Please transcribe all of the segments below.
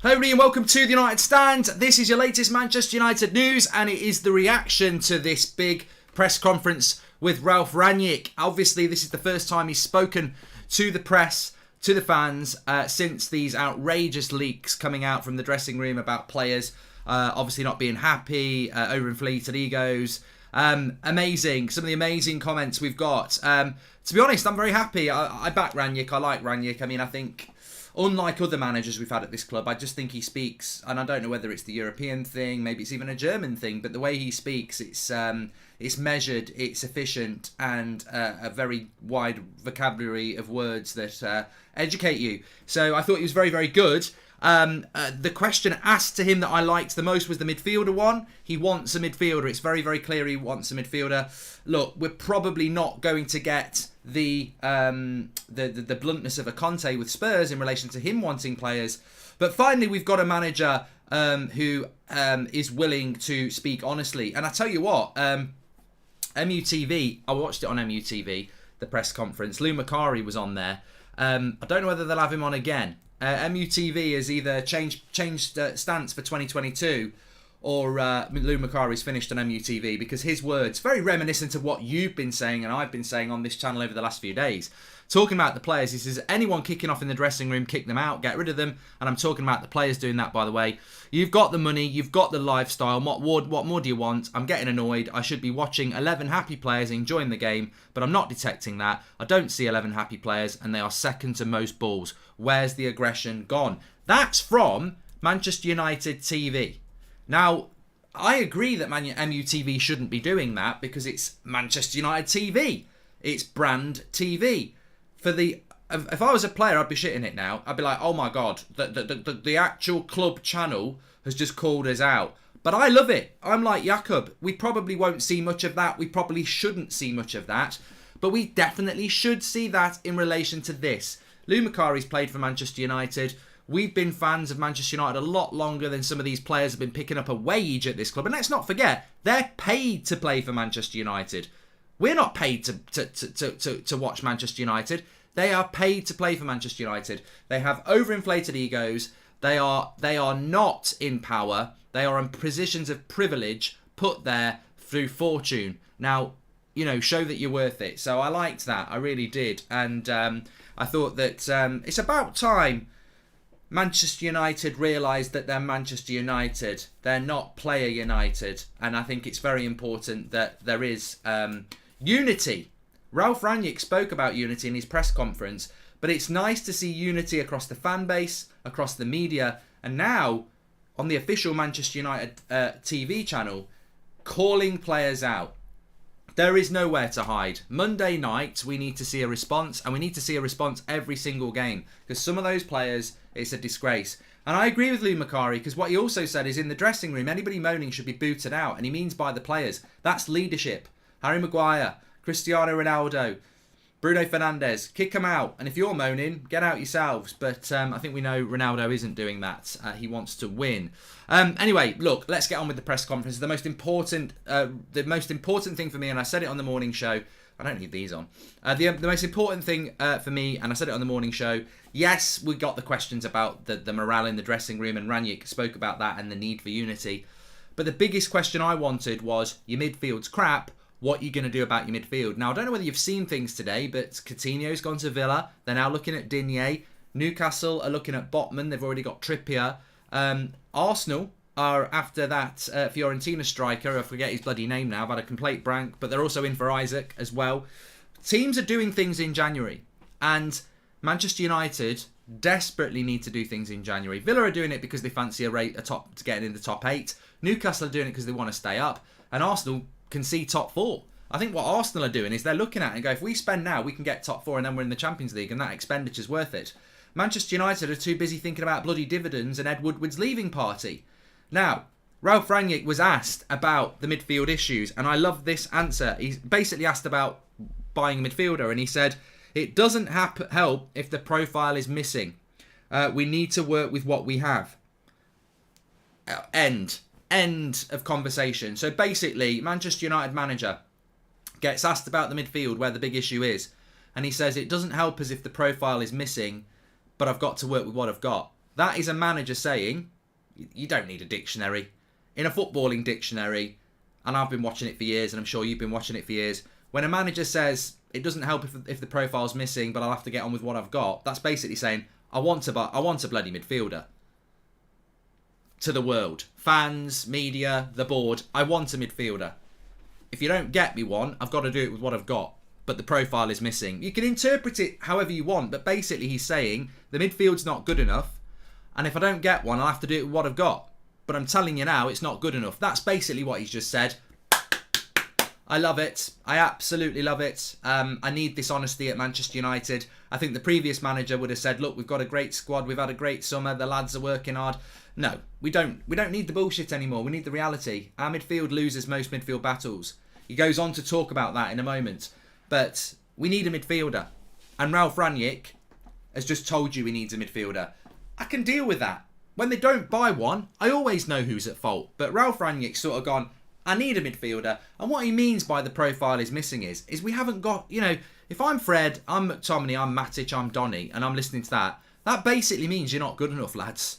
Hello everybody and welcome to the United Stand. This is your latest Manchester United news and it is the reaction to this big press conference with Ralf Rangnick. Obviously this is the first time he's spoken to the press, to the fans, since these outrageous leaks coming out from the dressing room about players obviously not being happy, overinflated egos. Amazing, some of the amazing comments we've got. To be honest, I'm very happy. I back Rangnick, I like Rangnick. I mean, I think unlike other managers we've had at this club, I just think he speaks, and I don't know whether it's the European thing, maybe it's even a German thing, but the way he speaks, it's measured, it's efficient, and a very wide vocabulary of words that educate you. So I thought he was very, very good. The question asked to him that I liked the most was the midfielder one. He wants a midfielder. It's very, very clear he wants a midfielder. Look, we're probably not going to get the bluntness of a Conte with Spurs in relation to him wanting players. But finally, we've got a manager who is willing to speak honestly. And I tell you what, MUTV, I watched it on MUTV, the press conference. Lou Macari was on there. I don't know whether they'll have him on again. MUTV has either changed stance for 2022 or Lou Macari's finished on MUTV, because his words, very reminiscent of what you've been saying and I've been saying on this channel over the last few days. Talking about the players, he says, anyone kicking off in the dressing room, kick them out, get rid of them. And I'm talking about the players doing that, by the way. You've got the money, you've got the lifestyle, what more do you want? I'm getting annoyed. I should be watching 11 happy players enjoying the game, but I'm not detecting that. I don't see 11 happy players, and they are second to most balls. Where's the aggression gone? That's from Manchester United TV. Now, I agree that MUTV shouldn't be doing that because it's Manchester United TV. It's brand TV. If I was a player, I'd be shitting it now. I'd be like, oh my God, the actual club channel has just called us out. But I love it. I'm like Jakob. We probably won't see much of that. We probably shouldn't see much of that. But we definitely should see that in relation to this. Lou Macari's played for Manchester United. We've been fans of Manchester United a lot longer than some of these players have been picking up a wage at this club. And let's not forget, they're paid to play for Manchester United. We're not paid to watch Manchester United. They are paid to play for Manchester United. They have overinflated egos. They are not in power. They are in positions of privilege put there through fortune. Now, you know, show that you're worth it. So I liked that. I really did. And I thought that it's about time Manchester United realised that they're Manchester United. They're not player United. And I think it's very important that there is unity. Ralf Rangnick spoke about unity in his press conference, but it's nice to see unity across the fan base, across the media, and now on the official Manchester United TV channel, calling players out. There is nowhere to hide. Monday night, we need to see a response, and we need to see a response every single game, because some of those players, it's a disgrace. And I agree with Lou Macari, because what he also said is in the dressing room, anybody moaning should be booted out, and he means by the players. That's leadership. Harry Maguire, Cristiano Ronaldo, Bruno Fernandes, kick them out. And if you're moaning, get out yourselves. But I think we know Ronaldo isn't doing that. He wants to win. Anyway, look, let's get on with the press conference. The most important thing for me, and I said it on the morning show. I don't need these on. The most important thing for me, and I said it on the morning show. Yes, we got the questions about the morale in the dressing room, and Rangnick spoke about that and the need for unity. But the biggest question I wanted was, your midfield's crap. What are you going to do about your midfield? Now, I don't know whether you've seen things today, but Coutinho's gone to Villa. They're now looking at Digne. Newcastle are looking at Botman. They've already got Trippier. Arsenal are after that Fiorentina striker. I forget his bloody name now. I've had a complete blank. But they're also in for Isaac as well. Teams are doing things in January. And Manchester United desperately need to do things in January. Villa are doing it because they fancy a top to get in the top 8. Newcastle are doing it because they want to stay up. And Arsenal can see top 4. I think what Arsenal are doing is they're looking at it and go, if we spend now, we can get top 4 and then we're in the Champions League and that expenditure's worth it. Manchester United are too busy thinking about bloody dividends and Ed Woodward's leaving party. Now, Ralf Rangnick was asked about the midfield issues, and I love this answer. He's basically asked about buying a midfielder, and he said, it doesn't help if the profile is missing. We need to work with what we have. End of conversation. So basically, Manchester United manager gets asked about the midfield, where the big issue is, and he says, it doesn't help us if the profile is missing, but I've got to work with what I've got. That is a manager saying, you don't need a dictionary. In a footballing dictionary, and I've been watching it for years, and I'm sure you've been watching it for years, when a manager says, it doesn't help if the profile's missing, but I'll have to get on with what I've got, that's basically saying, I want a bloody midfielder. To the world. Fans, media, the board, I want a midfielder. If you don't get me one, I've got to do it with what I've got. But the profile is missing. You can interpret it however you want, but basically he's saying the midfield's not good enough, and if I don't get one, I'll have to do it with what I've got. But I'm telling you now, it's not good enough. That's basically what he's just said. I love it. I absolutely love it. I need this honesty at Manchester United. I think the previous manager would have said, look, we've got a great squad. We've had a great summer. The lads are working hard. No, we don't. We don't need the bullshit anymore. We need the reality. Our midfield loses most midfield battles. He goes on to talk about that in a moment. But we need a midfielder. And Ralf Rangnick has just told you he needs a midfielder. I can deal with that. When they don't buy one, I always know who's at fault. But Ralf Rangnick's sort of gone, I need a midfielder. And what he means by the profile is missing is we haven't got, if I'm Fred, I'm McTominay, I'm Matic, I'm Donny, and I'm listening to that, that basically means you're not good enough, lads.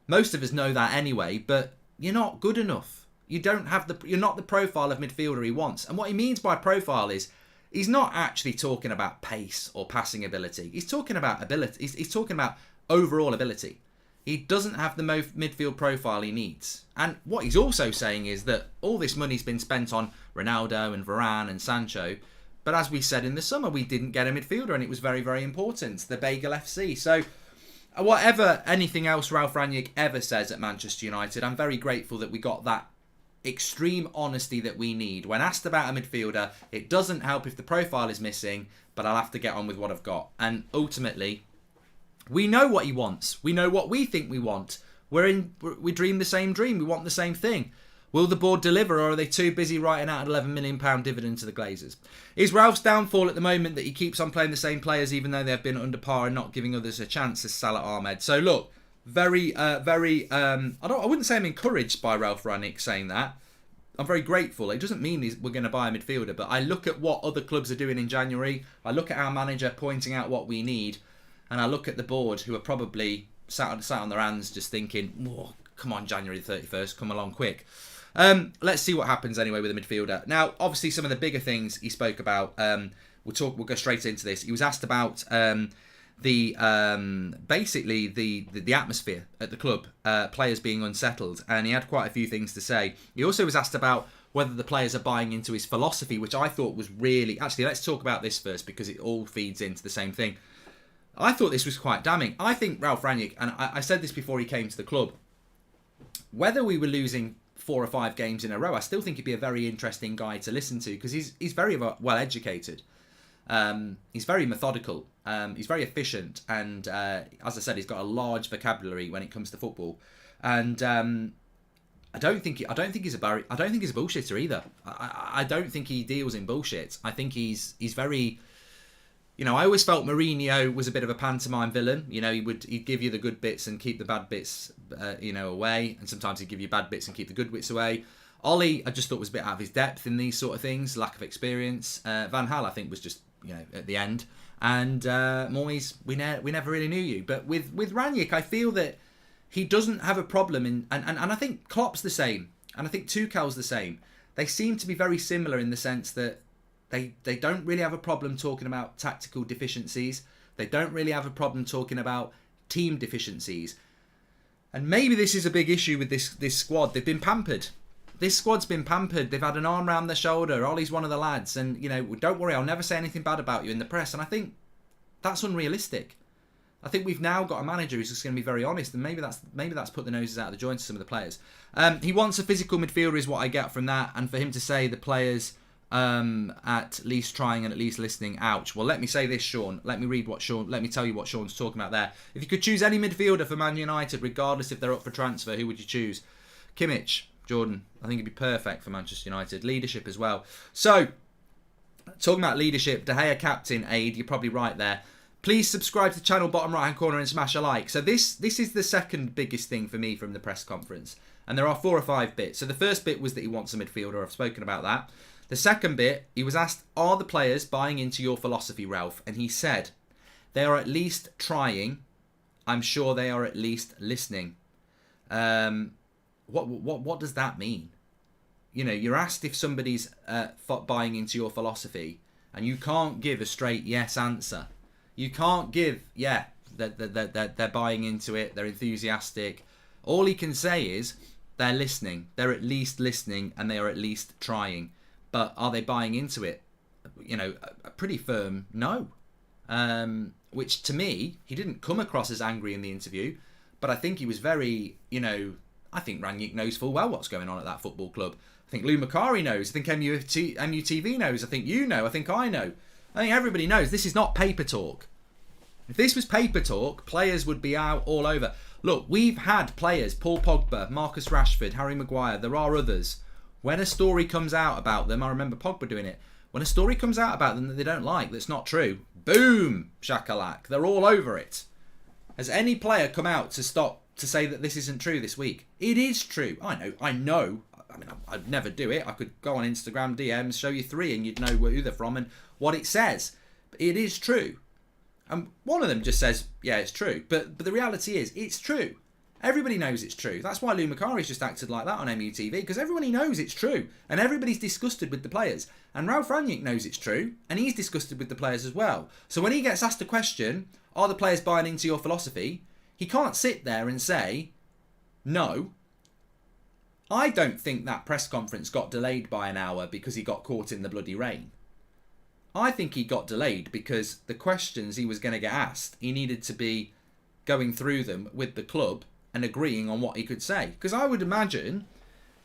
Most of us know that anyway, but you're not good enough. You're not the profile of midfielder he wants. And what he means by profile is he's not actually talking about pace or passing ability. He's talking about ability. He's talking about overall ability. He doesn't have the midfield profile he needs. And what he's also saying is that all this money's been spent on Ronaldo and Varane and Sancho. But as we said in the summer, we didn't get a midfielder, and it was very, very important. The Bagel FC. So whatever anything else Ralf Rangnick ever says at Manchester United, I'm very grateful that we got that extreme honesty that we need. When asked about a midfielder, it doesn't help if the profile is missing, but I'll have to get on with what I've got. And ultimately, we know what he wants. We know what we think we want. We dream the same dream. We want the same thing. Will the board deliver, or are they too busy writing out an £11 million dividend to the Glazers? Is Ralph's downfall at the moment that he keeps on playing the same players even though they've been under par and not giving others a chance, as Salah Ahmed? So look, I wouldn't say I'm encouraged by Ralf Rangnick saying that. I'm very grateful. It doesn't mean we're going to buy a midfielder, but I look at what other clubs are doing in January. I look at our manager pointing out what we need, and I look at the board who are probably sat on their hands just thinking, oh, come on, January the 31st, come along quick. Let's see what happens anyway with the midfielder. Now, obviously, some of the bigger things he spoke about, we'll go straight into this. He was asked about the atmosphere at the club, players being unsettled, and he had quite a few things to say. He also was asked about whether the players are buying into his philosophy, which I thought was really... Actually, let's talk about this first, because it all feeds into the same thing. I thought this was quite damning. I think Ralf Rangnick, and I said this before he came to the club, whether we were losing 4 or 5 games in a row, I still think he'd be a very interesting guy to listen to, because he's very well educated. He's very methodical. He's very efficient, and as I said, he's got a large vocabulary when it comes to football. And I don't think he's a bullshitter either. I don't think he deals in bullshit. I think he's very... I always felt Mourinho was a bit of a pantomime villain. He'd give you the good bits and keep the bad bits, away. And sometimes he'd give you bad bits and keep the good bits away. Ollie, I just thought was a bit out of his depth in these sort of things, lack of experience. Van Gaal, I think, was just, at the end. And Moyes, we never really knew you. But with Rangnick, I feel that he doesn't have a problem and I think Klopp's the same. And I think Tuchel's the same. They seem to be very similar in the sense that They don't really have a problem talking about tactical deficiencies. They don't really have a problem talking about team deficiencies. And maybe this is a big issue with this squad. They've been pampered. This squad's been pampered. They've had an arm round their shoulder. Ollie's one of the lads. And, don't worry, I'll never say anything bad about you in the press. And I think that's unrealistic. I think we've now got a manager who's just going to be very honest. And maybe that's put the noses out of the joint to some of the players. He wants a physical midfielder is what I get from that. And for him to say the players... at least trying and at least listening. Ouch. Well, let me say this, Sean. Let me tell you what Sean's talking about there. If you could choose any midfielder for Man United, regardless if they're up for transfer, who would you choose? Kimmich, Jordan. I think he'd be perfect for Manchester United. Leadership as well. So, talking about leadership, De Gea captain, Aid, you're probably right there. Please subscribe to the channel, bottom right hand corner, and smash a like. So this is the second biggest thing for me from the press conference. And there are 4 or 5 bits. So the first bit was that he wants a midfielder. I've spoken about that. The second bit, he was asked, are the players buying into your philosophy, Ralph? And he said, they are at least trying I'm sure they are at least listening. What does that mean? You know, you're asked if somebody's buying into your philosophy, and you can't give a straight yes answer. You can't give, yeah, they're buying into it, they're enthusiastic. All he can say is they're listening. They're at least listening, and they are at least trying. But are they buying into it? You know, a pretty firm no. Which to me, he didn't come across as angry in the interview, but I think he was very, you know, I think Rangnick knows full well what's going on at that football club. I think Lou Macari knows. I think MUTV knows. I think you know. I think I know. I think everybody knows. This is not paper talk. If this was paper talk, players would be out all over. Look, we've had players, Paul Pogba, Marcus Rashford, Harry Maguire, there are others. When a story comes out about them, I remember Pogba doing it, when a story comes out about them that they don't like, that's not true, boom, shakalak, they're all over it. Has any player come out to say that this isn't true this week? It is true. I know. I mean, I'd never do it. I could go on Instagram DMs, show you 3, and you'd know who they're from and what it says. But it is true. And one of them just says, yeah, it's true. But the reality is, it's true. Everybody knows it's true. That's why Lou Macari's just acted like that on MUTV, because everybody knows it's true. And everybody's disgusted with the players. And Ralf Rangnick knows it's true, and he's disgusted with the players as well. So when he gets asked a question, are the players buying into your philosophy? He can't sit there and say, no. I don't think that press conference got delayed by an hour because he got caught in the bloody rain. I think he got delayed because the questions he was going to get asked, he needed to be going through them with the club and agreeing on what he could say. Because I would imagine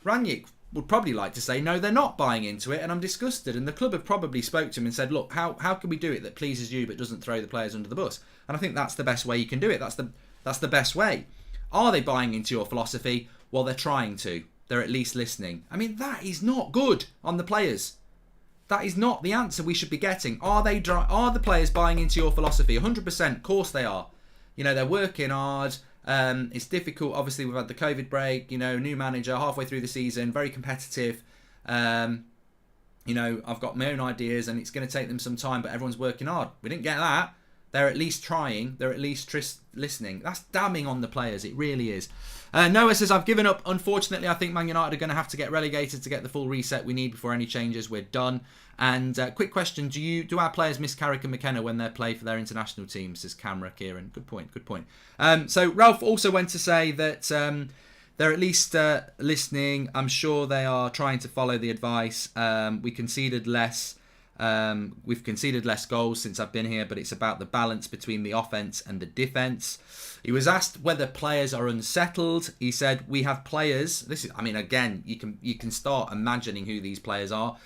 Rangnick would probably like to say, no, they're not buying into it and I'm disgusted. And the club have probably spoke to him and said, look, how can we do it that pleases you but doesn't throw the players under the bus? And I think that's the best way you can do it. That's the best way. Are they buying into your philosophy? Well, they're trying to. They're at least listening. I mean, that is not good on the players. That is not the answer we should be getting. Are the players buying into your philosophy? 100%, of course they are. You know, they're working hard. It's difficult. Obviously, we've had the COVID break. You know, new manager halfway through the season, very competitive. You know, I've got my own ideas, and it's going to take them some time. But everyone's working hard. We didn't get that. They're at least trying. They're at least listening. That's damning on the players. It really is. Noah says, I've given up. Unfortunately, I think Man United are going to have to get relegated to get the full reset we need before any changes. We're done. And quick question, do our players miss Carrick and McKenna when they play for their international teams, says Camera Kieran. Good point. So Ralf also went to say that they're at least listening. I'm sure they are trying to follow the advice. We conceded less. We've conceded less goals since I've been here, but it's about the balance between the offense and the defense. He was asked whether players are unsettled. He said, we have players. Again, you can start imagining who these players are.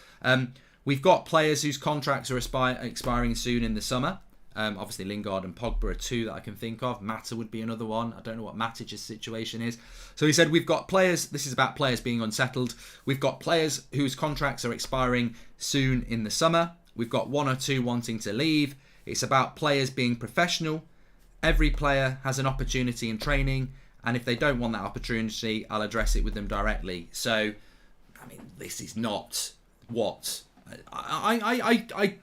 We've got players whose contracts are expiring soon in the summer. Obviously, Lingard and Pogba are 2 that I can think of. Mata would be another one. I don't know what Matic's situation is. So he said, we've got players. This is about players being unsettled. We've got players whose contracts are expiring soon in the summer. We've got 1 or 2 wanting to leave. It's about players being professional. Every player has an opportunity in training. And if they don't want that opportunity, I'll address it with them directly. So, I mean, this is not what...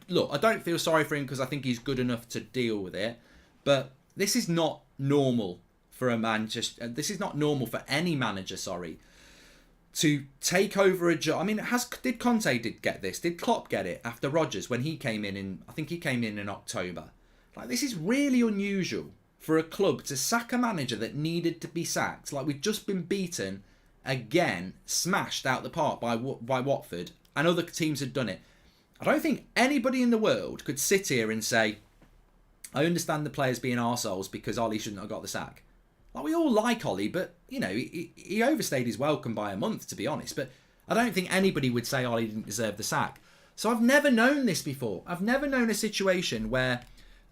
Look, I don't feel sorry for him because I think he's good enough to deal with it. But this is not normal for a man. This is not normal for any manager. To take over a job. I mean, did Conte get this? Did Klopp get it after Rodgers when he came in? I think he came in October. Like, this is really unusual for a club to sack a manager that needed to be sacked. Like, we've just been beaten again, smashed out the park by Watford. And other teams had done it. I don't think anybody in the world could sit here and say, I understand the players being arseholes because Ollie shouldn't have got the sack. Like, we all like Ollie, but, you know, he overstayed his welcome by a month, to be honest. But I don't think anybody would say Ollie didn't deserve the sack. So I've never known this before. I've never known a situation where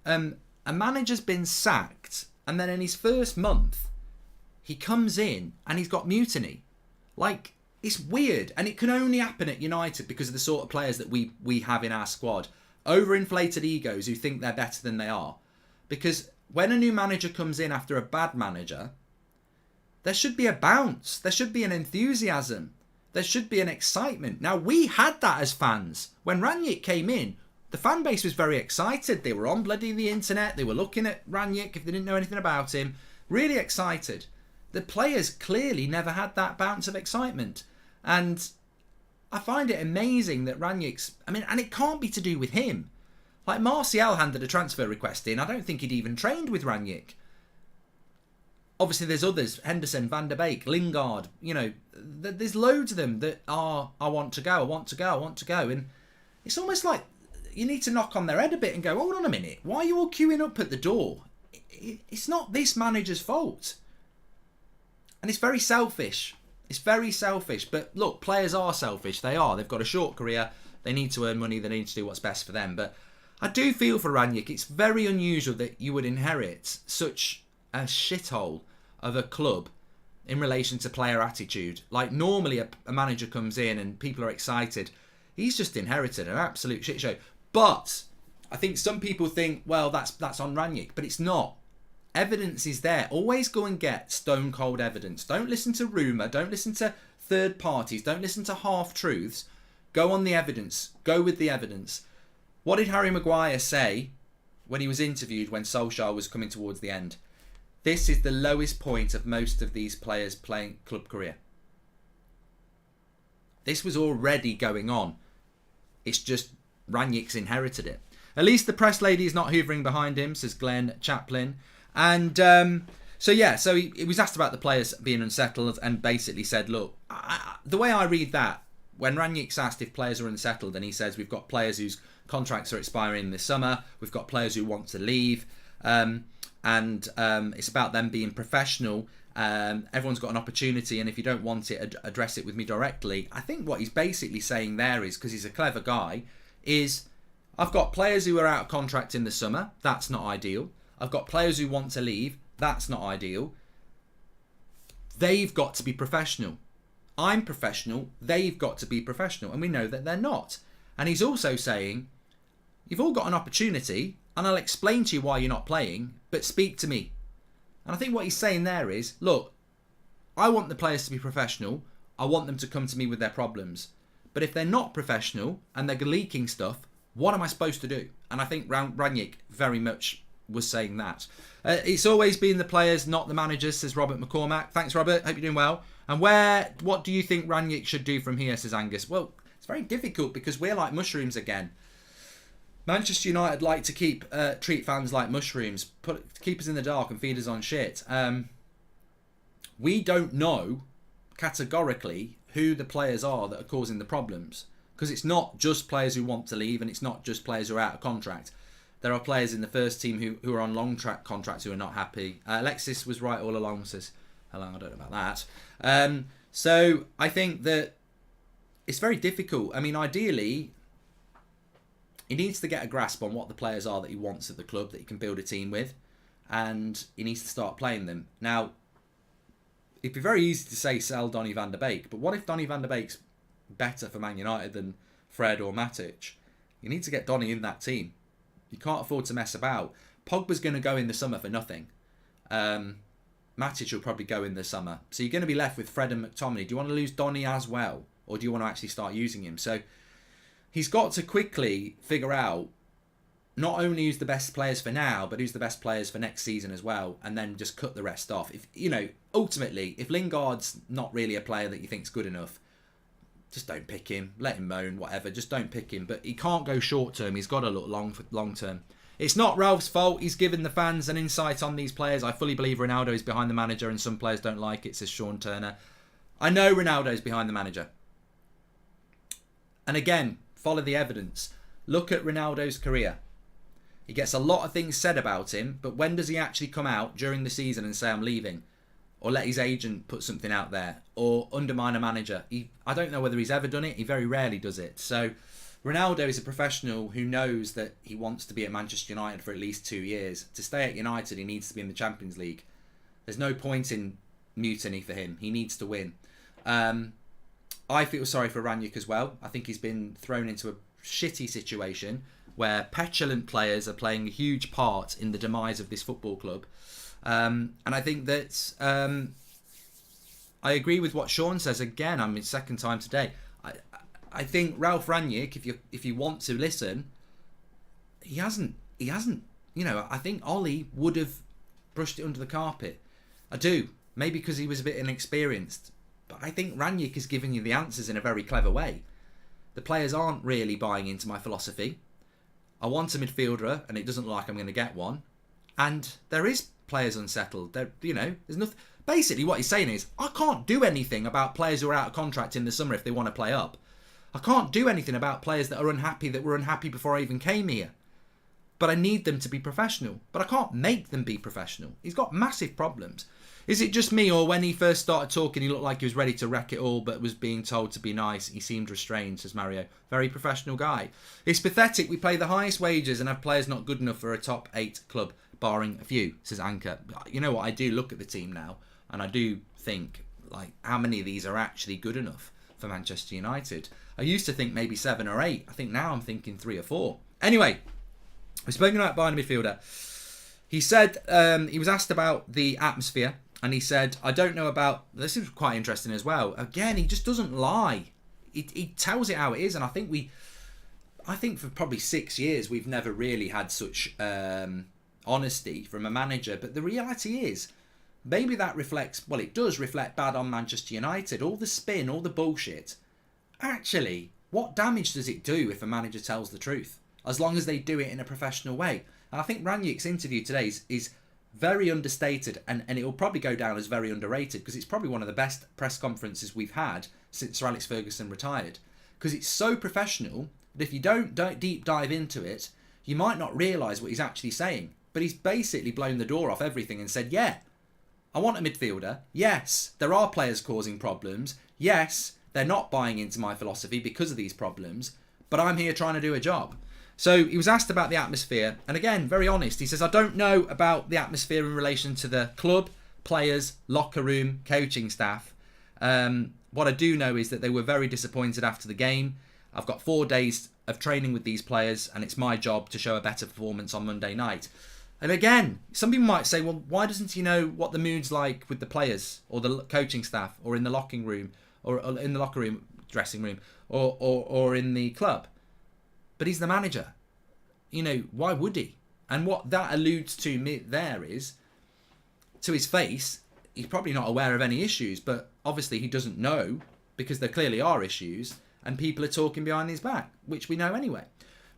a manager's been sacked and then in his first month, he comes in and he's got mutiny. Like... It's weird, and it can only happen at United because of the sort of players that we have in our squad. Overinflated egos who think they're better than they are. Because when a new manager comes in after a bad manager, there should be a bounce. There should be an enthusiasm. There should be an excitement. Now, we had that as fans. When Rangnick came in, the fan base was very excited. They were on bloody the internet. They were looking at Rangnick if they didn't know anything about him. Really excited. The players clearly never had that bounce of excitement. And I find it amazing that Rangnick's... I mean, and it can't be to do with him. Like, Martial handed a transfer request in. I don't think he'd even trained with Rangnick. Obviously, there's others. Henderson, Van der Beek, Lingard. You know, there's loads of them that are, I want to go, I want to go, I want to go. And it's almost like you need to knock on their head a bit and go, hold on a minute. Why are you all queuing up at the door? It's not this manager's fault. And it's very selfish. It's very selfish. But look, players are selfish. They are. They've got a short career. They need to earn money. They need to do what's best for them. But I do feel for Rangnick. It's very unusual that you would inherit such a shithole of a club in relation to player attitude. Like, normally a manager comes in and people are excited. He's just inherited an absolute shit show. But I think some people think, well, that's on Rangnick. But it's not. Evidence is there. Always go and get stone cold evidence. Don't listen to rumour. Don't listen to third parties. Don't listen to half truths. Go on the evidence. Go with the evidence. What did Harry Maguire say when he was interviewed when Solskjaer was coming towards the end? This is the lowest point of most of these players' playing club career. This was already going on. It's just Rangnick's inherited it. At least the press lady is not hoovering behind him, says Glenn Chaplin. And so he was asked about the players being unsettled and basically said, look, the way I read that, when Rangnick's asked if players are unsettled and he says we've got players whose contracts are expiring this summer, we've got players who want to leave, and it's about them being professional. Everyone's got an opportunity, and if you don't want it, address it with me directly. I think what he's basically saying there is, because he's a clever guy, is I've got players who are out of contract in the summer. That's not ideal. I've got players who want to leave. That's not ideal. They've got to be professional. I'm professional. They've got to be professional. And we know that they're not. And he's also saying, you've all got an opportunity, and I'll explain to you why you're not playing, but speak to me. And I think what he's saying there is, look, I want the players to be professional. I want them to come to me with their problems. But if they're not professional and they're leaking stuff, what am I supposed to do? And I think Rangnick very much was saying that. It's always been the players, not the managers, says Robert McCormack. Thanks, Robert. Hope you're doing well. And what do you think Rangnick should do from here, says Angus? Well, it's very difficult because we're like mushrooms again. Manchester United like to treat fans like mushrooms, keep us in the dark and feed us on shit. We don't know categorically who the players are that are causing the problems, because it's not just players who want to leave and it's not just players who are out of contract. There are players in the first team who are on long track contracts who are not happy. Alexis was right all along, says, hello, I don't know about that. So I think that it's very difficult. I mean, ideally, he needs to get a grasp on what the players are that he wants at the club, that he can build a team with, and he needs to start playing them. Now, it'd be very easy to say sell Donny van der Beek, but what if Donny van der Beek's better for Man United than Fred or Matic? You need to get Donny in that team. You can't afford to mess about. Pogba's going to go in the summer for nothing. Matic will probably go in the summer. So you're going to be left with Fred and McTominay. Do you want to lose Donny as well? Or do you want to actually start using him? So he's got to quickly figure out not only who's the best players for now, but who's the best players for next season as well, and then just cut the rest off. If ultimately, if Lingard's not really a player that you think's good enough, just don't pick him. Let him moan, whatever. Just don't pick him. But he can't go short term. He's got to look long term. It's not Ralph's fault. He's given the fans an insight on these players. I fully believe Ronaldo is behind the manager, and some players don't like it, says Sean Turner. I know Ronaldo is behind the manager. And again, follow the evidence. Look at Ronaldo's career. He gets a lot of things said about him, but when does he actually come out during the season and say, I'm leaving? Or let his agent put something out there? Or undermine a manager? I don't know whether he's ever done it. He very rarely does it. So Ronaldo is a professional who knows that he wants to be at Manchester United for at least 2 years. To stay at United, he needs to be in the Champions League. There's no point in mutiny for him. He needs to win. I feel sorry for Rangnick as well. I think he's been thrown into a shitty situation where petulant players are playing a huge part in the demise of this football club. And I think that I agree with what Sean says. Again, I mean, second time today. I think Ralf Rangnick, if you want to listen, he hasn't. You know, I think Ollie would have brushed it under the carpet. I do. Maybe because he was a bit inexperienced. But I think Rangnick is giving you the answers in a very clever way. The players aren't really buying into my philosophy. I want a midfielder, and it doesn't look like I'm going to get one. And there is players unsettled. There's nothing. Basically, what he's saying is, I can't do anything about players who are out of contract in the summer if they want to play up. I can't do anything about players that were unhappy before I even came here. But I need them to be professional. But I can't make them be professional. He's got massive problems. Is it just me, or when he first started talking, he looked like he was ready to wreck it all, but was being told to be nice? He seemed restrained, says Mario. Very professional guy. It's pathetic. We pay the highest wages and have players not good enough for a top 8 club, barring a few, says Anchor. You know what? I do look at the team now, and I do think, like, how many of these are actually good enough for Manchester United? I used to think maybe 7 or 8. I think now I'm thinking 3 or 4. Anyway, we've spoken about buying a midfielder. He said he was asked about the atmosphere. And he said, I don't know about... This is quite interesting as well. Again, he just doesn't lie. He tells it how it is. And I think for probably 6 years, we've never really had such honesty from a manager. But the reality is, maybe that reflects... Well, it does reflect bad on Manchester United. All the spin, all the bullshit. Actually, what damage does it do if a manager tells the truth? As long as they do it in a professional way. And I think Rangnick's interview today is very understated, and it will probably go down as very underrated, because it's probably one of the best press conferences we've had since Sir Alex Ferguson retired, because it's so professional that if you don't deep dive into it, you might not realise what he's actually saying. But he's basically blown the door off everything and said, yeah, I want a midfielder. Yes, there are players causing problems. Yes, they're not buying into my philosophy because of these problems, but I'm here trying to do a job. So he was asked about the atmosphere, and again, very honest. He says, I don't know about the atmosphere in relation to the club, players, locker room, coaching staff. What I do know is that they were very disappointed after the game. I've got 4 days of training with these players, and it's my job to show a better performance on Monday night. And again, some people might say, well, why doesn't he know what the mood's like with the players or the coaching staff or in the locker room or in the locker room, dressing room or in the club? But he's the manager. You know, why would he? And what that alludes to me there is, to his face, he's probably not aware of any issues, but obviously he doesn't know, because there clearly are issues, and people are talking behind his back, which we know anyway.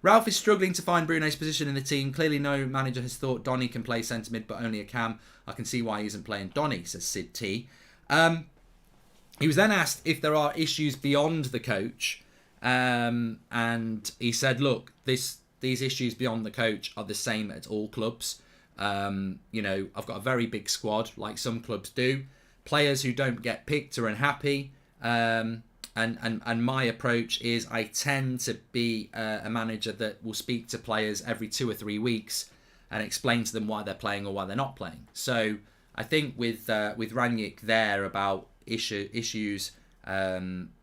Ralf is struggling to find Bruno's position in the team. Clearly no manager has thought Donny can play centre mid, but only a cam. I can see why he isn't playing Donny, says Sid T. He was then asked if there are issues beyond the coach. And he said, look, these issues beyond the coach are the same at all clubs. You know, I've got a very big squad, like some clubs do. Players who don't get picked are unhappy. And my approach is I tend to be a manager that will speak to players every 2 or 3 weeks and explain to them why they're playing or why they're not playing. So I think with Rangnick there about issues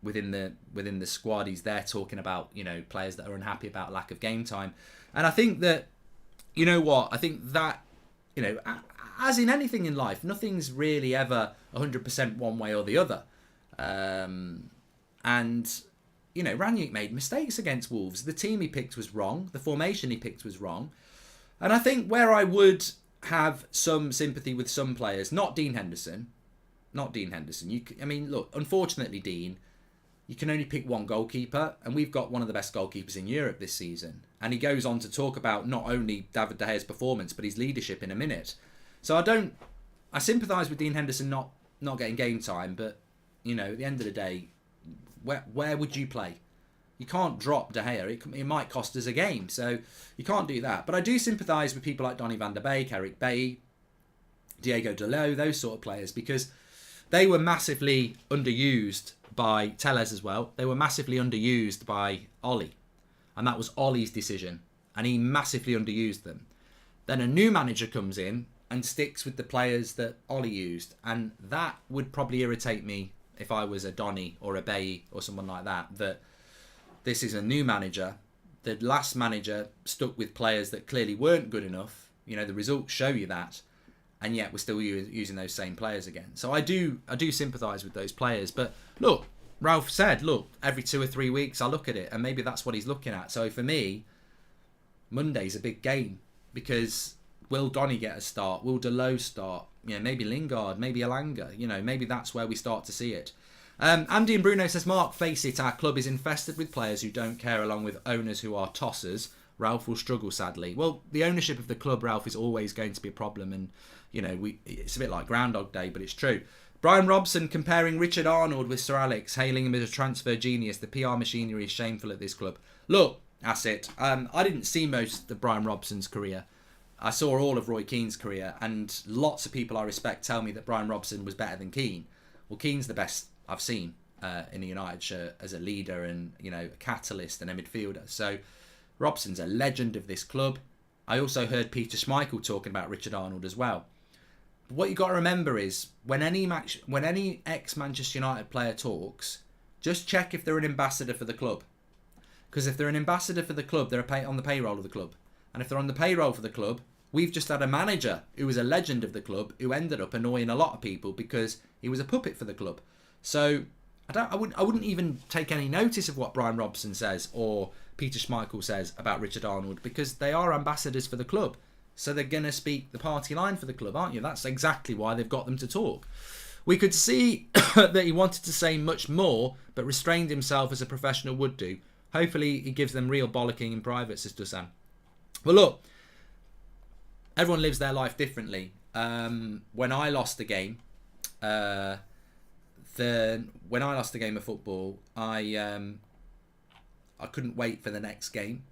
within the squad, he's there talking about, you know, players that are unhappy about lack of game time. And I think that, you know what, I think that, you know, as in anything in life, nothing's really ever 100% one way or the other. And, you know, Rangnick made mistakes against Wolves. The team he picked was wrong. The formation he picked was wrong. And I think where I would have some sympathy with some players, not Dean Henderson. I mean, look, unfortunately, Dean, you can only pick one goalkeeper, and we've got one of the best goalkeepers in Europe this season. And he goes on to talk about not only David De Gea's performance, but his leadership in a minute. So I sympathise with Dean Henderson not getting game time, but, you know, at the end of the day, where would you play? You can't drop De Gea. It might cost us a game, so you can't do that. But I do sympathise with people like Donny van der Beek, Eric Bailly, Diego Dalot, those sort of players, because they were massively underused by Telles as well. They were massively underused by Ollie. And that was Ollie's decision. And he massively underused them. Then a new manager comes in and sticks with the players that Ollie used. And that would probably irritate me if I was a Donny or a Bailly or someone like that. That this is a new manager. The last manager stuck with players that clearly weren't good enough. You know, the results show you that. And yet we're still using those same players again. So I do sympathise with those players. But look, Ralf said, look, every 2 or 3 weeks I look at it, and maybe that's what he's looking at. So for me, Monday's a big game because will Donny get a start? Will Delot start? Maybe Lingard, maybe Elanga. Maybe that's where we start to see it. Andy and Bruno says, Mark, face it, our club is infested with players who don't care along with owners who are tossers. Ralf will struggle, sadly. Well, the ownership of the club, Ralf, is always going to be a problem. And, it's a bit like Groundhog Day, but it's true. Brian Robson comparing Richard Arnold with Sir Alex, hailing him as a transfer genius. The PR machinery is shameful at this club. Look, that's it. I didn't see most of Brian Robson's career. I saw all of Roy Keane's career, and lots of people I respect tell me that Brian Robson was better than Keane. Well, Keane's the best I've seen in a United shirt as a leader and, a catalyst and a midfielder. So Robson's a legend of this club. I also heard Peter Schmeichel talking about Richard Arnold as well. But what you've got to remember is when any ex-Manchester United player talks, just check if they're an ambassador for the club. Because if they're an ambassador for the club, they're on the payroll of the club. And if they're on the payroll for the club, we've just had a manager who was a legend of the club who ended up annoying a lot of people because he was a puppet for the club. So I wouldn't even take any notice of what Brian Robson says or Peter Schmeichel says about Richard Arnold, because they are ambassadors for the club. So they're going to speak the party line for the club, aren't you? That's exactly why they've got them to talk. We could see that he wanted to say much more, but restrained himself as a professional would do. Hopefully he gives them real bollocking in private, says Dusan. Well, look, everyone lives their life differently. When I lost the game, of football, I couldn't wait for the next game,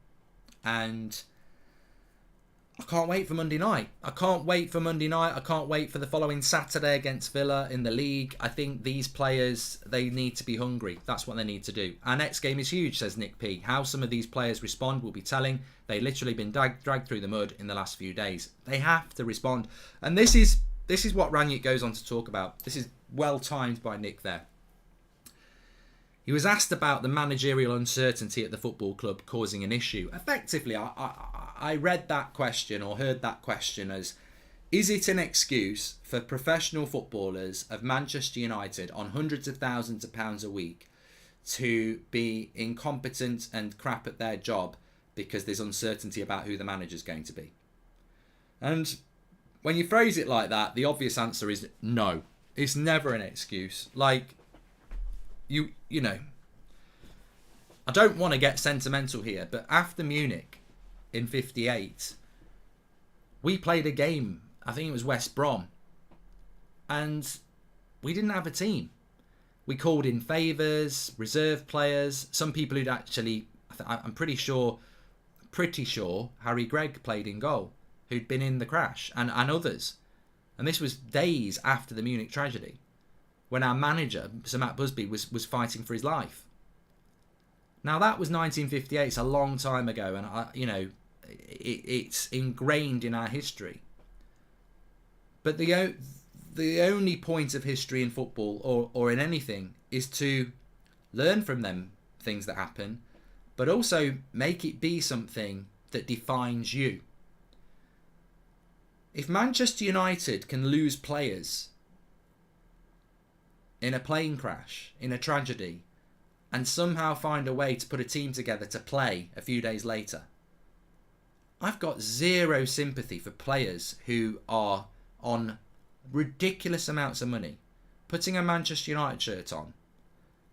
and I can't wait for Monday night. I can't wait for the following Saturday against Villa in the league. I think these players, they need to be hungry. That's what they need to do. Our next game is huge, says Nick P. How some of these players respond will be telling. They've literally been dragged through the mud in the last few days. They have to respond. And this is what Rangnick goes on to talk about. This is well timed by Nick there. He was asked about the managerial uncertainty at the football club causing an issue. Effectively, I read that question or heard that question as, is it an excuse for professional footballers of Manchester United on hundreds of thousands of pounds a week to be incompetent and crap at their job because there's uncertainty about who the manager's going to be? And when you phrase it like that, the obvious answer is no. It's never an excuse. Like, you know, I don't want to get sentimental here, but after Munich in 58, we played a game, I think it was West Brom, and we didn't have a team. We called in favours, reserve players, some people who'd actually, I'm pretty sure Harry Gregg played in goal, who'd been in the crash, and others. And this was days after the Munich tragedy, when our manager, Sir Matt Busby, was fighting for his life. Now, that was 1958. It's a long time ago, and it's ingrained in our history. But the only point of history in football or in anything is to learn from them things that happen, but also make it be something that defines you. If Manchester United can lose players in a plane crash, in a tragedy, and somehow find a way to put a team together to play a few days later, I've got zero sympathy for players who are on ridiculous amounts of money, putting a Manchester United shirt on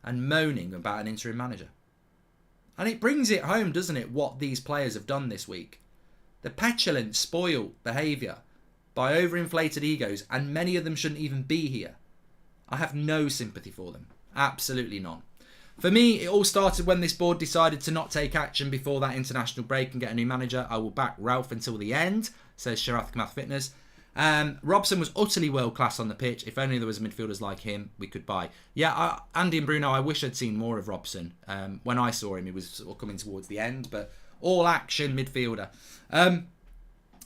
and moaning about an interim manager. And it brings it home, doesn't it, what these players have done this week. The petulant, spoiled behaviour by overinflated egos, and many of them shouldn't even be here. I have no sympathy for them. Absolutely none. For me, it all started when this board decided to not take action before that international break and get a new manager. I will back Ralf until the end, says Sharath Kamath Fitness. Robson was utterly world class on the pitch. If only there was midfielders like him we could buy. Yeah, Andy and Bruno, I wish I'd seen more of Robson. When I saw him, he was sort of coming towards the end, but all action midfielder.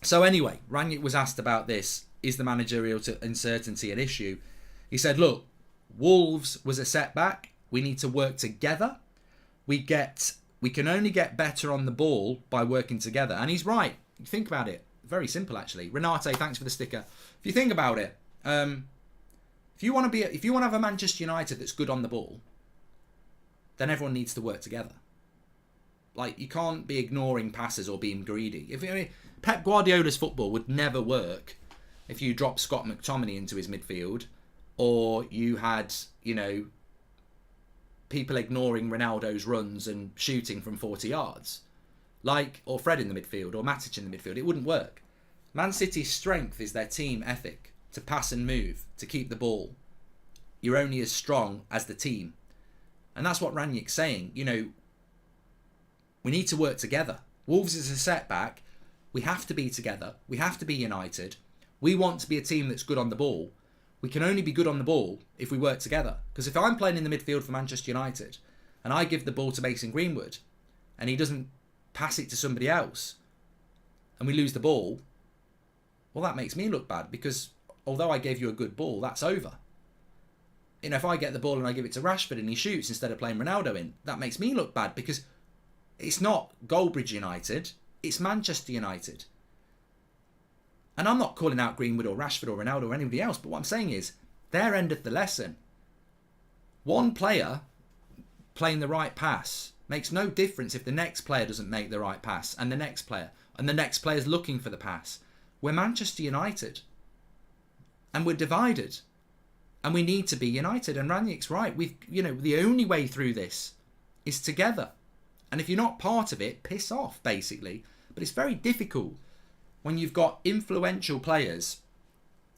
So anyway, Rangnick was asked about this. Is the managerial uncertainty an issue? He said, look, Wolves was a setback. We need to work together. We can only get better on the ball by working together. And he's right. You think about it. Very simple, actually. Renate, thanks for the sticker. If you think about it, if you want to have a Manchester United that's good on the ball, then everyone needs to work together. Like, you can't be ignoring passes or being greedy. Pep Guardiola's football would never work if you dropped Scott McTominay into his midfield, or you had, people ignoring Ronaldo's runs and shooting from 40 yards. Or Fred in the midfield, or Matic in the midfield. It wouldn't work. Man City's strength is their team ethic, to pass and move, to keep the ball. You're only as strong as the team. And that's what Rangnick's saying. We need to work together. Wolves is a setback. We have to be together. We have to be united. We want to be a team that's good on the ball. We can only be good on the ball if we work together. Because if I'm playing in the midfield for Manchester United and I give the ball to Mason Greenwood and he doesn't pass it to somebody else and we lose the ball, well, that makes me look bad, because although I gave you a good ball, that's over. If I get the ball and I give it to Rashford and he shoots instead of playing Ronaldo in, that makes me look bad, because it's not Goldbridge United, it's Manchester United. And I'm not calling out Greenwood or Rashford or Ronaldo or anybody else, but what I'm saying is, their end of the lesson. One player playing the right pass makes no difference if the next player doesn't make the right pass, and the next player's looking for the pass. We're Manchester United, and we're divided, and we need to be united. And Rangnick's right. The only way through this is together. And if you're not part of it, piss off, basically. But it's very difficult when you've got influential players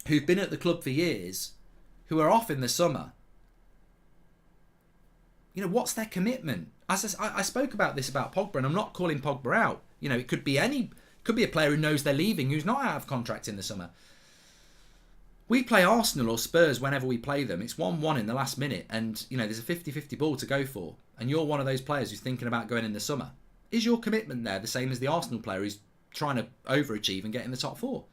who've been at the club for years, who are off in the summer. What's their commitment? As I spoke about this about Pogba, and I'm not calling Pogba out. It could be a player who knows they're leaving, who's not out of contract in the summer. We play Arsenal or Spurs whenever we play them. It's 1-1 in the last minute, and there's a 50-50 ball to go for, and you're one of those players who's thinking about going in the summer. Is your commitment there the same as the Arsenal player who's trying to overachieve and get in the top four?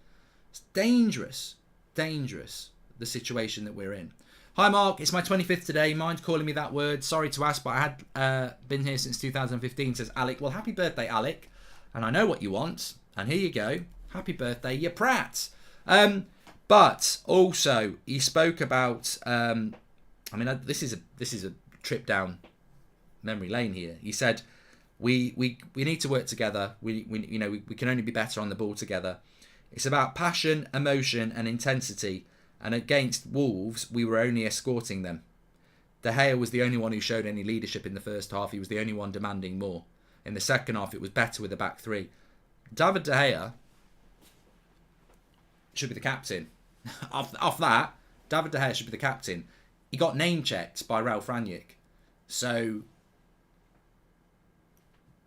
It's dangerous, the situation that we're in. Hi Mark, it's my 25th today. Mind calling me that word? Sorry to ask, but I had been here since 2015, says Alec. Well, happy birthday, Alec. And I know what you want. And here you go. Happy birthday, you prat. But also, he spoke about. This is a trip down memory lane here. He said, we need to work together. We can only be better on the ball together. It's about passion, emotion, and intensity. And against Wolves, we were only escorting them. De Gea was the only one who showed any leadership in the first half. He was the only one demanding more. In the second half, it was better with the back three. David De Gea should be the captain. Off that, David De Gea should be the captain. He got name-checked by Ralf Rangnick. So,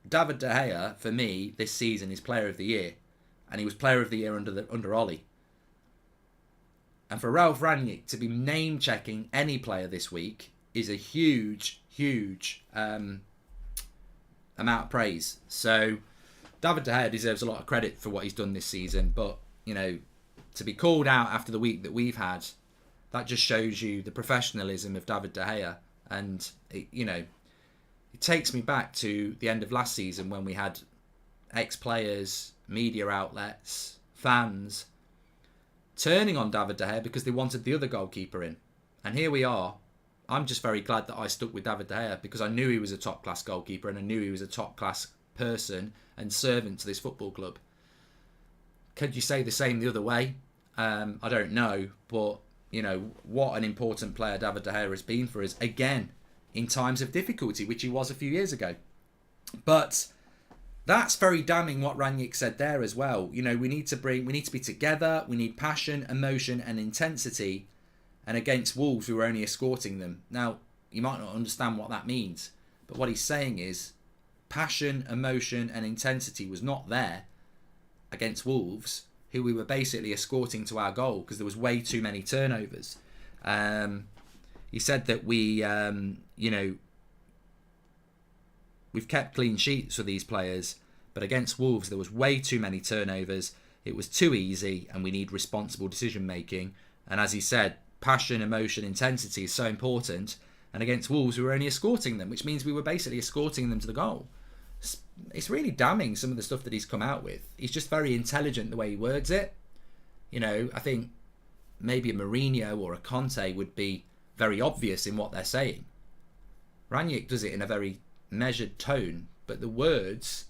David De Gea, for me, this season is Player of the Year. And he was Player of the Year under Ollie. And for Ralf Rangnick to be name-checking any player this week is a huge amount of praise. So, David De Gea deserves a lot of credit for what he's done this season. But, to be called out after the week that we've had, that just shows you the professionalism of David De Gea. And, it takes me back to the end of last season when we had ex-players, media outlets, fans turning on David De Gea because they wanted the other goalkeeper in. And here we are. I'm just very glad that I stuck with David De Gea because I knew he was a top-class goalkeeper and I knew he was a top-class person and servant to this football club. Could you say the same the other way? I don't know. But, what an important player David De Gea has been for us, again, in times of difficulty, which he was a few years ago. But that's very damning what Rangnick said there as well. We need to be together. We need passion, emotion, and intensity. And against Wolves, we were only escorting them. Now, you might not understand what that means, but what he's saying is passion, emotion, and intensity was not there against Wolves, who we were basically escorting to our goal because there was way too many turnovers. He said that we've kept clean sheets for these players, but against Wolves there was way too many turnovers. It was too easy, and we need responsible decision making. And as he said, passion, emotion, intensity is so important. And against Wolves we were only escorting them, which means we were basically escorting them to the goal. It's really damning, some of the stuff that he's come out with. He's just very intelligent the way he words it. I think maybe a Mourinho or a Conte would be very obvious in what they're saying. Rangnick does it in a very measured tone, but the words,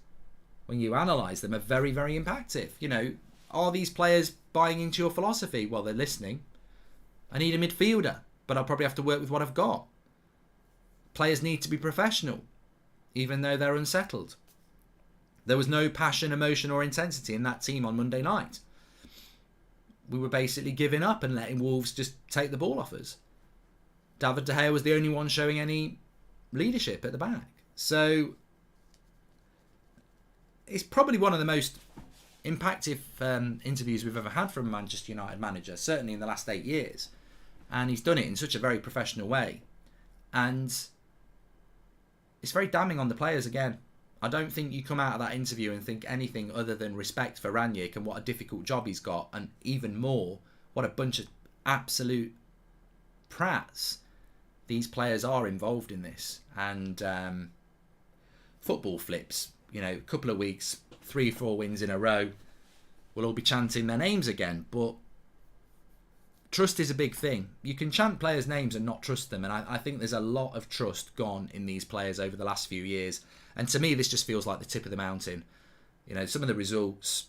when you analyse them, are very, very impactful. You know, are these players buying into your philosophy? Well, they're listening. I need a midfielder, but I'll probably have to work with what I've got. Players need to be professional, even though they're unsettled. There was no passion, emotion or intensity in that team on Monday night. We were basically giving up and letting Wolves just take the ball off us. David De Gea was the only one showing any leadership at the back. So it's probably one of the most impactful interviews we've ever had from a Manchester United manager, certainly in the last 8 years. And he's done it in such a very professional way. And it's very damning on the players again. I don't think you come out of that interview and think anything other than respect for Rangnick and what a difficult job he's got, and even more, what a bunch of absolute prats these players are involved in this. And football flips, you know, a couple of weeks, 3-4 wins in a row, we'll all be chanting their names again. But trust is a big thing. You can chant players' names and not trust them, and I think there's a lot of trust gone in these players over the last few years. And to me, this just feels like the tip of the mountain. You know, some of the results,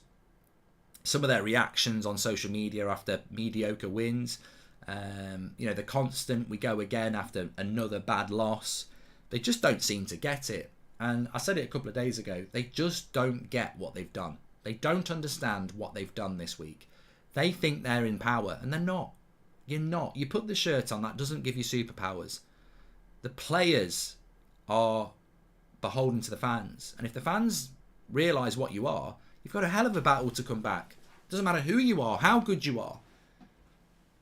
some of their reactions on social media after mediocre wins, you know, the constant we go again after another bad loss. They just don't seem to get it. And I said it a couple of days ago, they just don't get what they've done. They don't understand what they've done this week. They think they're in power, and they're not. You're not. You put the shirt on, that doesn't give you superpowers. The players are beholden to the fans. And if the fans realise what you are, you've got a hell of a battle to come back. Doesn't matter who you are, how good you are.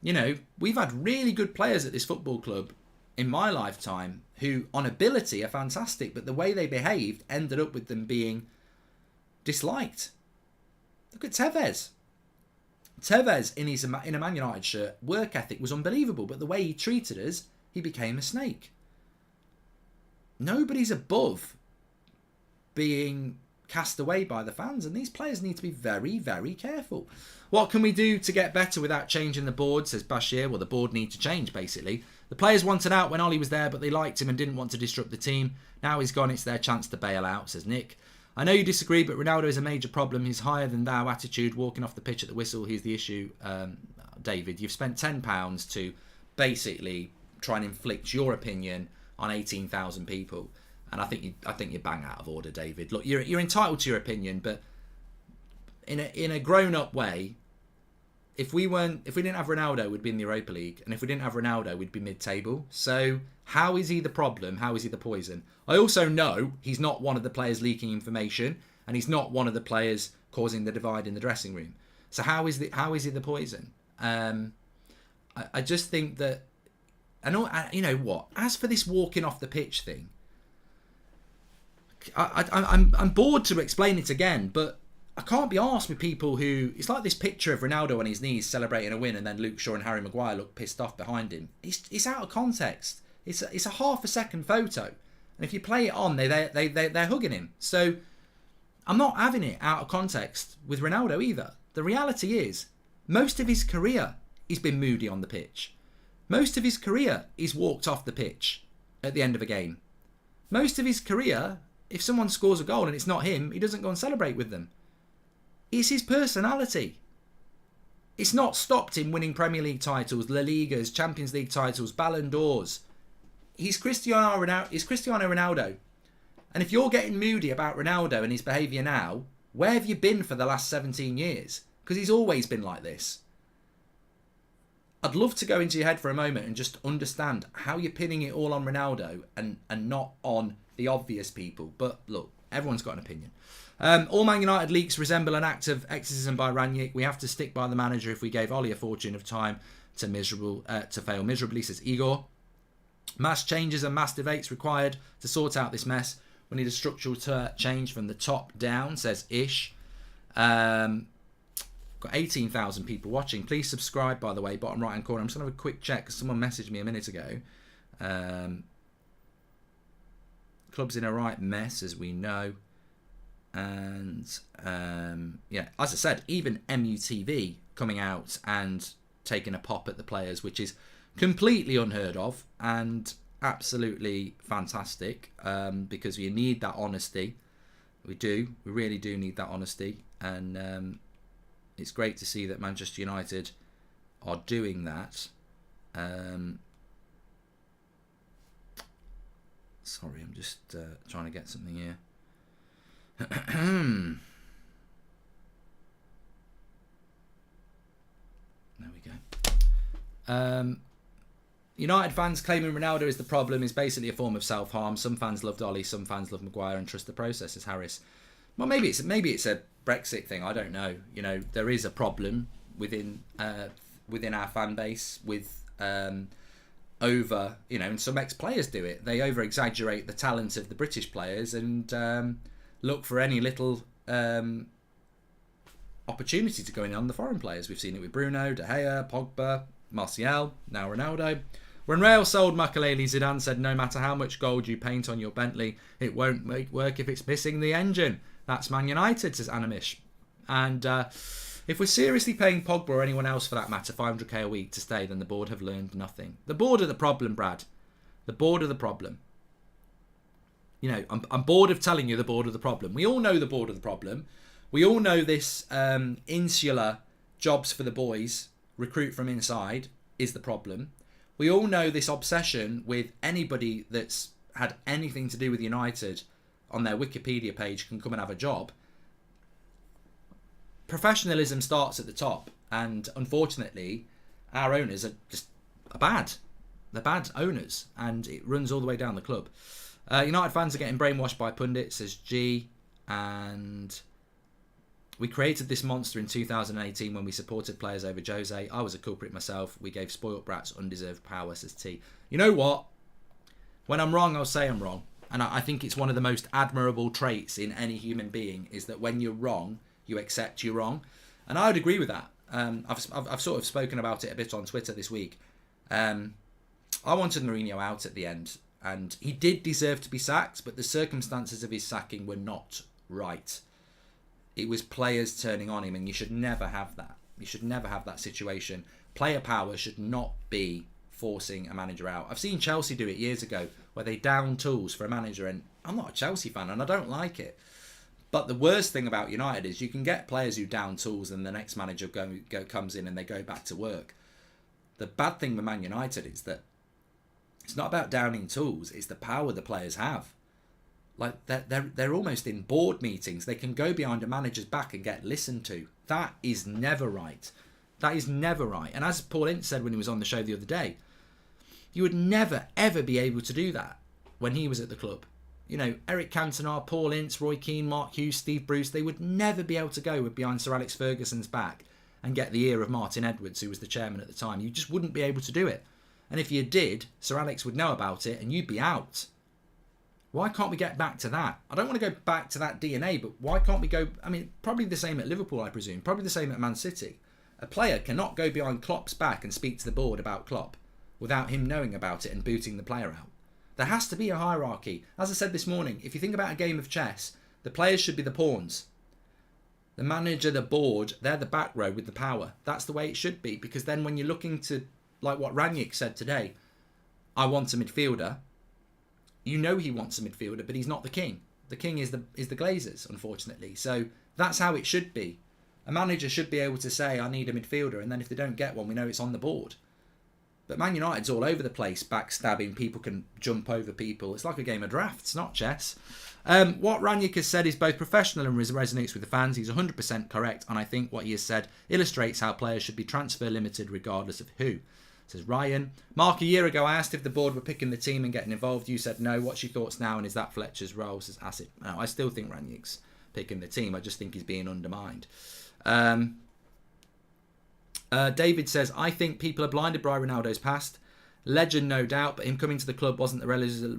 You know, we've had really good players at this football club in my lifetime who, on ability, are fantastic, but the way they behaved ended up with them being disliked. Look at Tevez. Tevez, in a Man United shirt, work ethic was unbelievable, but the way he treated us, he became a snake. Nobody's above being cast away by the fans, and these players need to be very, very careful. What can we do to get better without changing the board, says Bashir? Well, the board need to change, basically. The players wanted out when Ollie was there, but they liked him and didn't want to disrupt the team. Now he's gone, it's their chance to bail out, says Nick. I know you disagree, but Ronaldo is a major problem. His higher than thou attitude, walking off the pitch at the whistle, he's the issue. David, you've spent £10 to basically try and inflict your opinion on 18,000 people, and I think you bang out of order, David. Look, you're entitled to your opinion, but in a grown-up way, if we didn't have Ronaldo, we'd be in the Europa League, and if we didn't have Ronaldo, we'd be mid-table. So how is he the problem? How is he the poison? I also know he's not one of the players leaking information, and he's not one of the players causing the divide in the dressing room. So how is he the poison? I just think that, and you know what? As for this walking off the pitch thing, I'm bored to explain it again, but I can't be arsed with people who... It's like this picture of Ronaldo on his knees celebrating a win, and then Luke Shaw and Harry Maguire look pissed off behind him. It's out of context. It's a half a second photo, and if you play it on, they're hugging him. So I'm not having it out of context with Ronaldo either. The reality is, most of his career he's been moody on the pitch. Most of his career he's walked off the pitch at the end of a game. Most of his career, if someone scores a goal and it's not him, he doesn't go and celebrate with them. It's his personality. It's not stopped him winning Premier League titles, La Ligas, Champions League titles, Ballon d'Ors. He's Cristiano Ronaldo. And if you're getting moody about Ronaldo and his behaviour now, where have you been for the last 17 years? Because he's always been like this. I'd love to go into your head for a moment and just understand how you're pinning it all on Ronaldo and not on the obvious people. But look, everyone's got an opinion. All Man United leaks resemble an act of exorcism by Rangnick. We have to stick by the manager if we gave Ollie a fortune of time to fail miserably, says Igor. Mass changes and mass debates required to sort out this mess. We need a structural change from the top down, says Ish. Got 18,000 people watching. Please subscribe, by the way, bottom right hand corner. I'm just going to have a quick check because someone messaged me a minute ago. Club's in a right mess, as we know. And yeah, as I said, even MUTV coming out and taking a pop at the players, which is completely unheard of and absolutely fantastic, because you need that honesty. We really do need that honesty, and it's great to see that Manchester United are doing that. Sorry, I'm just trying to get something here. There we go. United fans claiming Ronaldo is the problem is basically a form of self-harm. Some fans loved Ollie, some fans love Maguire and trust the process, says Harris. Well, maybe it's a Brexit thing. I don't know. There is a problem within our fan base with and some ex-players do it. They over-exaggerate the talent of the British players and look for any little opportunity to go in on the foreign players. We've seen it with Bruno, De Gea, Pogba, Martial, now Ronaldo. When Real sold Makelele, Zidane said, no matter how much gold you paint on your Bentley, it won't make work if it's missing the engine. That's Man United, says Anamish. And if we're seriously paying Pogba or anyone else for that matter 500k a week to stay, then the board have learned nothing. The board are the problem, Brad. The board are the problem. I'm bored of telling you the board are the problem. We all know the board are the problem. We all know this insular jobs for the boys, recruit from inside, is the problem. We all know this obsession with anybody that's had anything to do with United on their Wikipedia page can come and have a job. Professionalism starts at the top, and unfortunately our owners are bad. They're bad owners, and it runs all the way down the club. United fans are getting brainwashed by pundits, says G, and we created this monster in 2018 when we supported players over Jose. I was a culprit myself. We gave spoilt brats undeserved power, says T. You know what? When I'm wrong, I'll say I'm wrong. And I think it's one of the most admirable traits in any human being is that when you're wrong, you accept you're wrong. And I would agree with that. I've sort of spoken about it a bit on Twitter this week. I wanted Mourinho out at the end. And he did deserve to be sacked, but the circumstances of his sacking were not right. It was players turning on him, and you should never have that. You should never have that situation. Player power should not be forcing a manager out. I've seen Chelsea do it years ago, where they down tools for a manager, and I'm not a Chelsea fan, and I don't like it. But the worst thing about United is you can get players who down tools, and the next manager comes in and they go back to work. The bad thing with Man United is that it's not about downing tools, it's the power the players have. Like they're almost in board meetings. They can go behind a manager's back and get listened to. That is never right. That is never right. And as Paul Ince said when he was on the show the other day, you would never ever be able to do that when he was at the club. Eric Cantona, Paul Ince, Roy Keane, Mark Hughes, Steve Bruce, they would never be able to go behind Sir Alex Ferguson's back and get the ear of Martin Edwards, who was the chairman at the time. You just wouldn't be able to do it. And if you did, Sir Alex would know about it and you'd be out. Why can't we get back to that? I don't want to go back to that DNA, but why can't we go... probably the same at Liverpool, I presume. Probably the same at Man City. A player cannot go behind Klopp's back and speak to the board about Klopp without him knowing about it and booting the player out. There has to be a hierarchy. As I said this morning, if you think about a game of chess, the players should be the pawns. The manager, the board, they're the back row with the power. That's the way it should be, because then when you're looking to, like what Rangnick said today, I want a midfielder. You know he wants a midfielder, but he's not the king. The king is the Glazers, unfortunately. So that's how it should be. A manager should be able to say, I need a midfielder, and then if they don't get one, we know it's on the board. But Man United's all over the place, backstabbing. People can jump over people. It's like a game of drafts, not chess. What Rangnick has said is both professional and resonates with the fans. He's 100% correct, and I think what he has said illustrates how players should be transfer limited regardless of who. Says Ryan. Mark, a year ago I asked if the board were picking the team and getting involved. You said no. What's your thoughts now, and is that Fletcher's role? Says Acid. No, I still think Rangnick's picking the team. I just think he's being undermined. David says, I think people are blinded by Ronaldo's past. Legend, no doubt, but him coming to the club wasn't the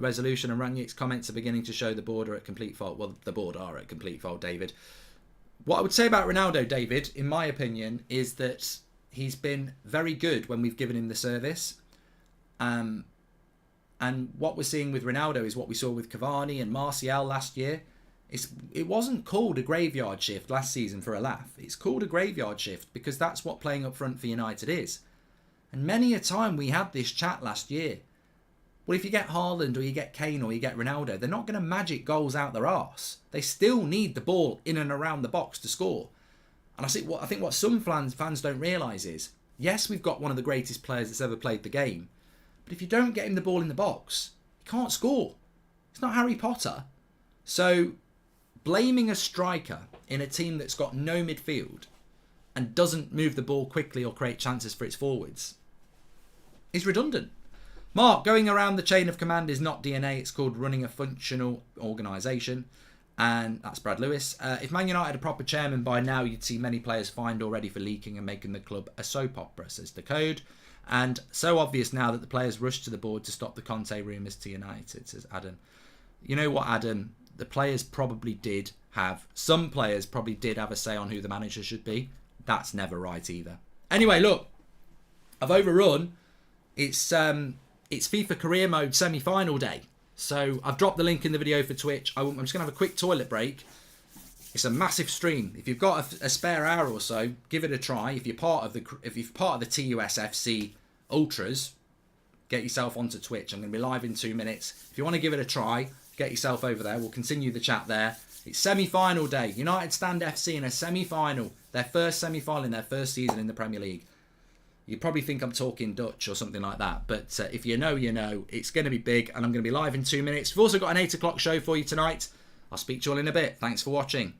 resolution, and Rangnick's comments are beginning to show the board are at complete fault. Well, the board are at complete fault, David. What I would say about Ronaldo, David, in my opinion, is that he's been very good when we've given him the service. And what we're seeing with Ronaldo is what we saw with Cavani and Martial last year. It wasn't called a graveyard shift last season for a laugh. It's called a graveyard shift because that's what playing up front for United is. And many a time we had this chat last year. Well, if you get Haaland or you get Kane or you get Ronaldo, they're not going to magic goals out their arse. They still need the ball in and around the box to score. And I think what some fans don't realise is, yes, we've got one of the greatest players that's ever played the game, but if you don't get him the ball in the box, he can't score. It's not Harry Potter. So blaming a striker in a team that's got no midfield and doesn't move the ball quickly or create chances for its forwards is redundant. Mark, going around the chain of command is not DNA. It's called running a functional organisation. And that's Brad Lewis. If Man United had a proper chairman by now, you'd see many players fined already for leaking and making the club a soap opera, says the code. And so obvious now that the players rushed to the board to stop the Conte rumours to United, says Adam. You know what, Adam? The players probably did have, some players probably did have a say on who the manager should be. That's never right either. Anyway, look, I've overrun. It's FIFA career mode semi-final day. So I've dropped the link in the video for Twitch. I'm just going to have a quick toilet break. It's a massive stream. If you've got a spare hour or so, give it a try. If you're part of the TUSFC Ultras, get yourself onto Twitch. I'm going to be live in 2 minutes. If you want to give it a try, get yourself over there. We'll continue the chat there. It's semi-final day. United Stand FC in a semi-final. Their first semi-final in their first season in the Premier League. You probably think I'm talking Dutch or something like that. But if you know, you know. It's going to be big and I'm going to be live in 2 minutes. We've also got an 8 o'clock show for you tonight. I'll speak to you all in a bit. Thanks for watching.